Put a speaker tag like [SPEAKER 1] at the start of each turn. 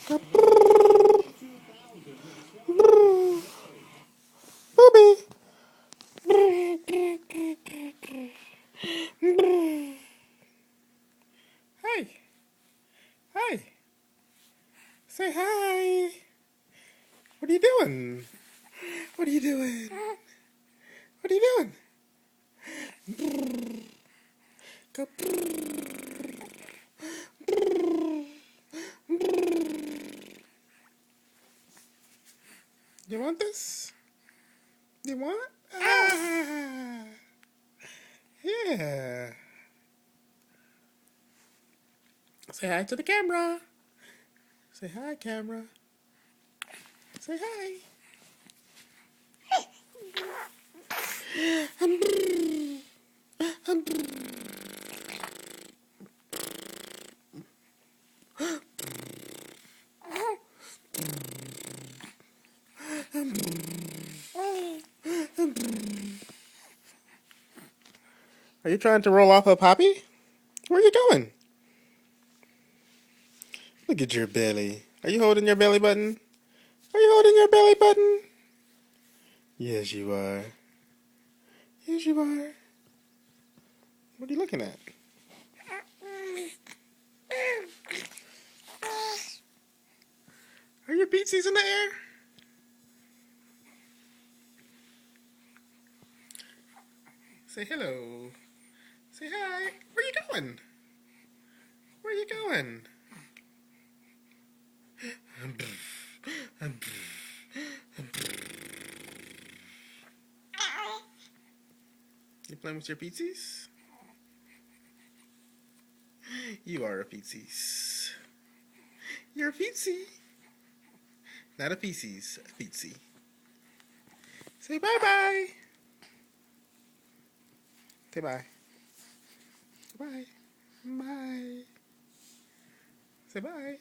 [SPEAKER 1] Booby. Hey. Hey. Say hi. What are you doing? What are you doing? What are you doing? Go. You want this? You want? Ah. Yeah. Say hi to the camera. Say hi, camera. Say hi. Are you trying to roll off a poppy? Where are you going? Look at your belly. Are you holding your belly button? Are you holding your belly button? Yes, you are. Yes, you are. What are you looking at? Are your beatsies in the air? Say hello. Say hi. Where you going? Where you going? You playing with your beatsies? You are a beatsies. You're a beatsie. Not a feces, a beatsie. Say bye-bye. Say bye. Bye. Bye. Say bye.